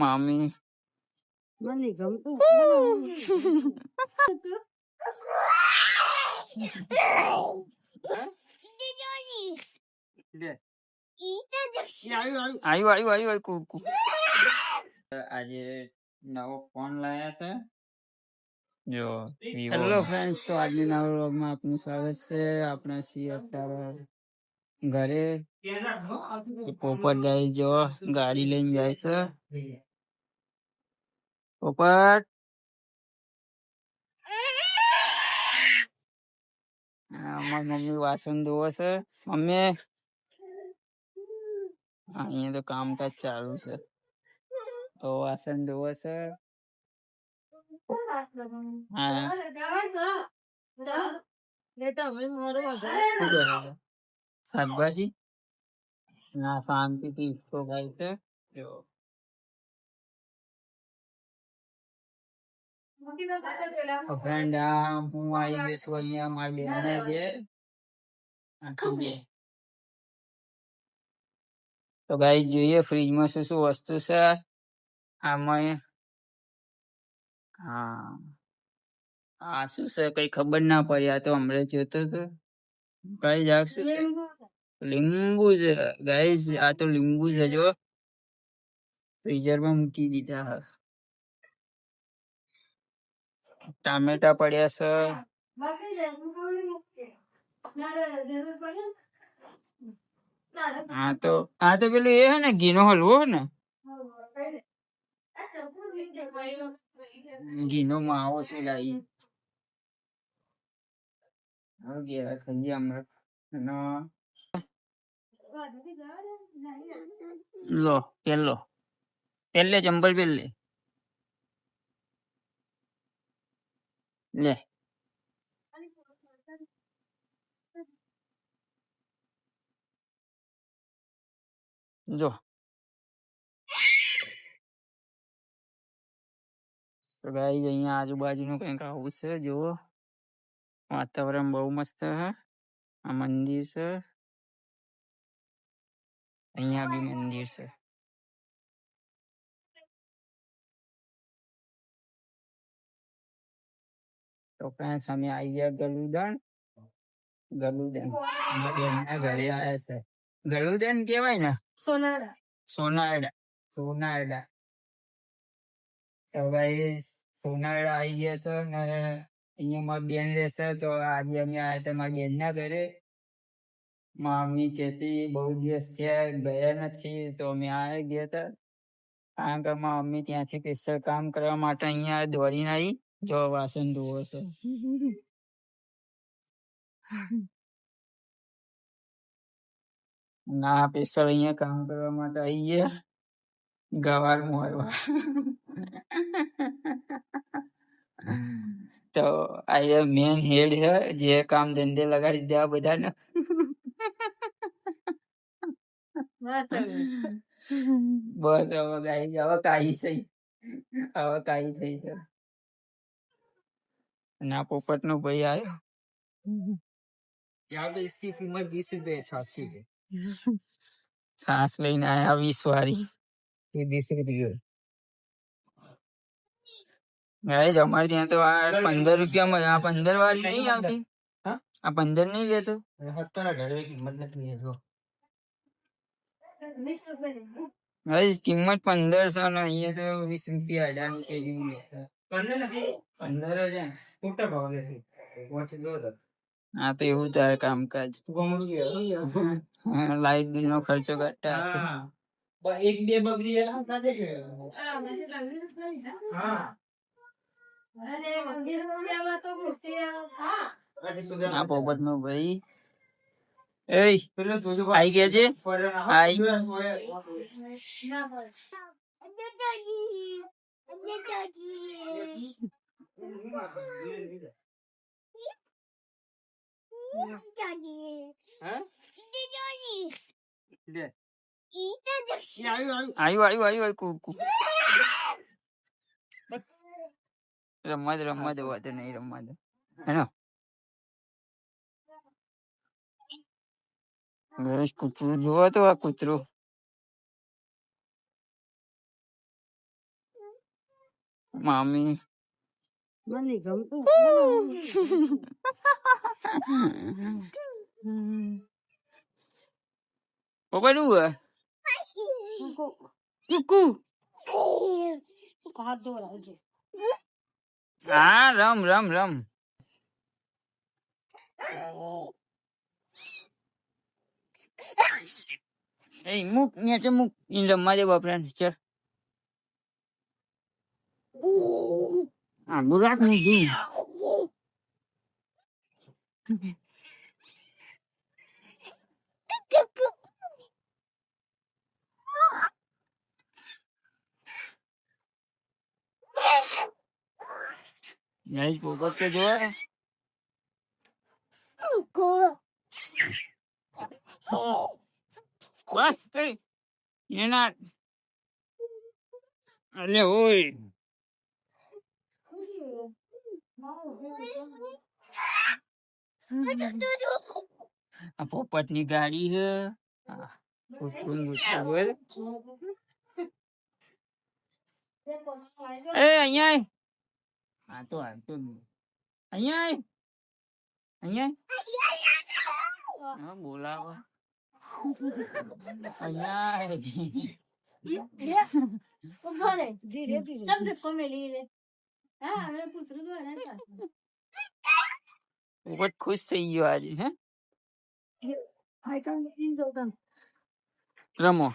મામી મને ગમતું આવ્યું કુકુ. આજે નવો ફોન લાયા છે. જો હેલો ફ્રેન્ડ્સ, તો આજની નવા વ્લોગમાં આપનું સ્વાગત છે. આપણે છીએ અત્યારે ઘરે. પોપટ ગાય જો ગાડી લઈને જાય છે. પોપટ અમારી મમ્મી વાસણ ધોવે છે. મમ્મી અહીંયા તો કામકાજ ચાલુ છે. તો વાસણ ધોવે છે. શાકભાજી ના શાંતિથી ઈસકો ખાય છે. જો ફ્રેન્ડ, હું આવી ગયો છું અહીંયા મારી બેનને ઘેર. તો ગાઈસ જોઈએ ફ્રીજમાં શું શું વસ્તુ છે. આમાં શું છે કઈ ખબર ના પડી. આ તો હમણાં જોતો હતો. ગાઈસ આ શું છે? લીંબુ છે ગાઈસ. આ તો લીંબુ છે. જો ફ્રીઝરમાં મૂકી દીધા હે. ટામેટા પડ્યા છે. આ તો પેલું એ હે ને, ઘીનો હલવો હે ને, ઘીનો માવો છે ગાઈ. ખાઈએ હમણાં. લો પહેલે ચંપલ પહેલે લે. જો તો ગાઈસ અહીંયા આજુબાજુનું કંઈક આવું છે. જુઓ વાતાવરણ બહુ મસ્ત છે. આ મંદિર છે. અહીંયા બી મંદિર છે. તો ફ્રેન્ડ્સ અમે આવી ગયા ગલુડન. ઘરે આવ્યા છે. ગલુડન કેવાય ને, સોનારડા. તો ગાઈસ સોનારડા આવી ગયા છે ને અહીંયા મારી બેન રહેશે. તો આજે અમે આવ્યા હતા મારી બેન ના ઘરે. મમ્મી કહેતી બહુ દિવસ થયા ગયા નથી, તો અમે ગયા હતા. કારણ કે મમ્મી ત્યાંથી સ્પેશિયલ કામ કરવા માટે અહીંયા દોડીને આવી. જો વાસણ ધોવો છે. ના સ્પેશિયલ અહીંયા કામ કરવા માટે આવી ગયા. ગવાર મોરવા. તો આ મેન હેડ છે, જે કામ ધંધે લગાડી દે બધાને. બસ હવે ગાઈ હવે કાઈ થઈ છે. ના પોપટ નો ભાઈ આવ્યો. इसकी कीमत 20 रुपए छाछ की है. छाछ લઈને આયા 20 વાળી. ये 20 रुपये. ગાઈસ અમારે ત્યાં તો આ 15 રૂપિયામાં આ 15 વાળી નહીં આવતી. આ 15 નહીં લેતો. 17 ઘરે કિંમત નથી લેતો. ગાઈસ કિંમત 15 છે ને અહીંયા તો 20 રૂપિયા 18 જેવું લે. 15 નથી 15 છે. મોટા ભાવ લે છે. પહોંચી દો. હા તો એવું તારે કામકાજ. લાઈટ બિલ નો ખર્ચો ઘટા. એક બે બગડી પોપટ નો ભાઈ આઈ ગયા છે. આવ્યું કુકુ. રમવા દે વાત નહીં રમવા દે હેનો. કૂતરું જોવો તો આ કૂતરું મામી મને નહીં ગમતું. પપ્પા શું હે ચીકુ હાથ ધોવડાવજે. હા રમ રમ રમ એ મૂક નીચે મૂક ઈને રમવા દે બાપરા ચલ હા ગુરાક મૂકી ગાઈસ પોપટ તો જોવે બસ કઈ એના અલે ઓય આ પોપટની ગાડી હે કુટુંબ બોલ એ અહીંયા આ તો હાલતું જ નહીં અહીંયા અહીંયા હા બોલાવો અહીંયા ધીરે ધીરે. સમજે ફેમિલી રે. હા હવે કૂતરું દોડે છે. પોપટ ખુશ થઈ ગયો આજે હે હાય કામ ઇન જાવ તમ. રમો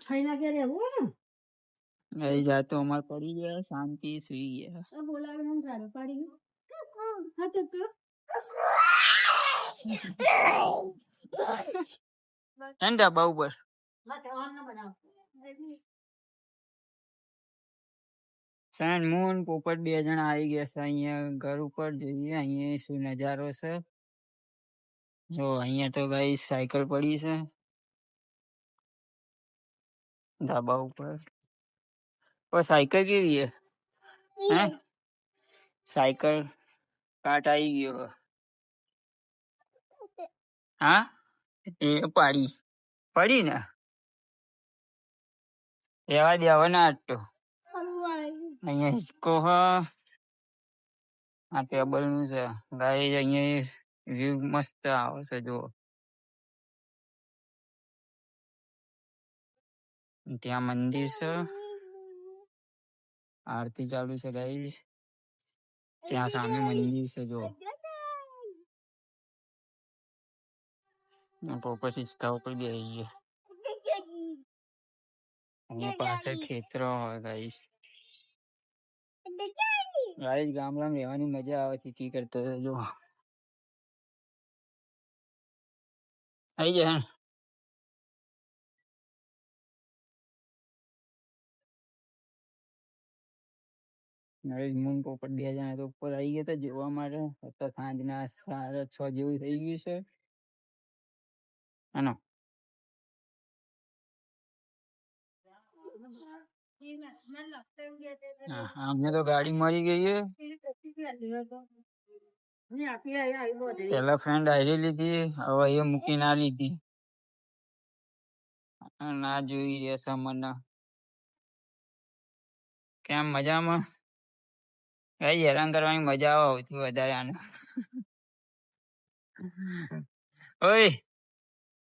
છઈના ઘરે રહેવું ને. એ જાતો અમાર પડી ગયા શાંતિ સુઈ ગયા આ બોલાવે ને રાડો પાડી ગયો. હા તો તું ઠંડા બહુ પર માથે ઓન ન બનાવ. ફ્રેન્ડ મૂન પોપટ બે જણા આવી ગયા છે અહીંયા ઘર ઉપર જોઈએ અહીંયા શું નજારો છે જો અહીંયા તો ગાઈ સાયકલ પડી છે ધાબા ઉપર પણ સાયકલ કેવી હે હે સાયકલ કાટ આવી ગયો હા એ પડી ને રેવા દે હવે ના તો અહીંયા હિચકો હ આ ટેબલ નું છે ગાઈ અહીંયા વ્યૂ મસ્ત આવે છે જો ત્યાં મંદિર છે આરતી ચાલુ છે ગાઈસ ત્યાં સામે મંદિર છે જો પોપટ હિંચકા ઉપર બેસી ગયો અહીંયા પાછળ ખેતરો હોય ગાઈસ ગાઈસ ગામડામાં રહેવાની મજા આવે સિટી કરતા તો જો આઈ જાય નરેશ મૂન પોપટ બે જણા તો ઉપર આવી ગયા હતા જોવા માટે અત્યારે સાંજના 6:30 જેવું થઈ ગયું છે આનો અમને તો ગાડી મળી ગઈ છે પેલા ફ્રેન્ડ આવી લીધી હવે એ મૂકી ના લીધી ના જોઈ રહેશે મને કેમ મજામાં કઈ હેરાન કરવાની મજા આવે સૌથી વધારે આને ઓય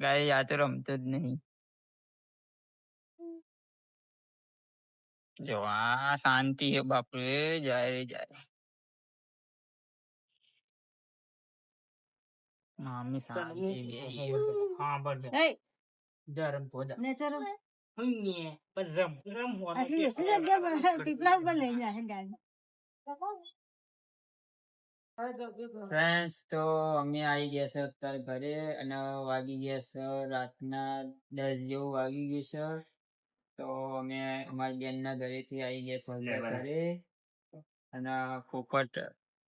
ગાય આ તો રમતો જ નહીં જો આ શાંતિ હે બાપરે જાય રે જાય મામી શાંતિ હા બસ એ જરમ પોદા નેચર હંગે પર રમ આટલી સિરત દે ટીપલા ઉપર લઈ જાય ગાડી. ફ્રેન્ડ્સ તો અમે આવી ગયા છે અત્યારે ઘરે અને વાગી ગયા છે રાતના 10 જેવું વાગી ગયું છે તો અમે અમારી બેનના ઘરેથી આવી ગયા છે ઘરે અને પોપટ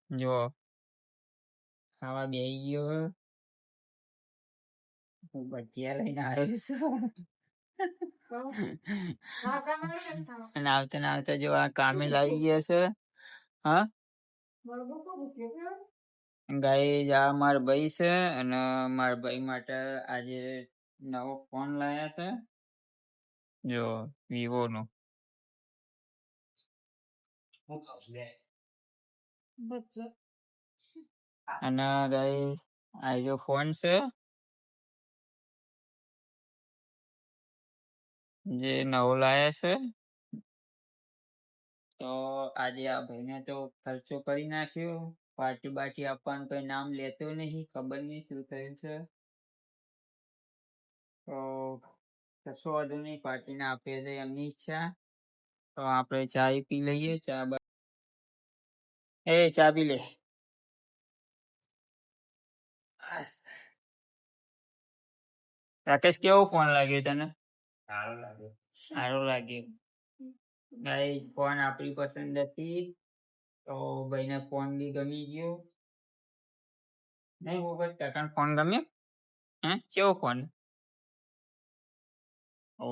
જો ખાવા બેસી ગયો હું ભજીયા લઈને આવ્યો છું અને આવતા જો આ કામે લાગી ગયા છે હા ગાઈસ આ મારા ભાઈ છે અને મારા ભાઈ માટે આજે નવો ફોન લાયા છે જો વિવો નો અને ગાઈસ આ જો ફોન છે જે નવો લાયા છે. તો આજે આ ભાઈને તો ખર્ચો કરી નાખ્યો. પાર્ટી બાટી આપવાનું કઈ નામ લેતો નહીં. ખબર નહીં શું થયું છે. તો કશો વાંધો નહીં, પાર્ટીને આપે છે એમની ઈચ્છા. તો આપણે ચા પી લઈએ. ચા પી લે. રાકેશ, કેવો ફોન લાગ્યો તને? સારો લાગ્યો. ભાઈ ફોન આપણી પસંદ હતી તો ભાઈને ફોન બી ગમી ગયો. નહીં કાકા ફોન ગમ્યો? કેવો ફોન? ઓ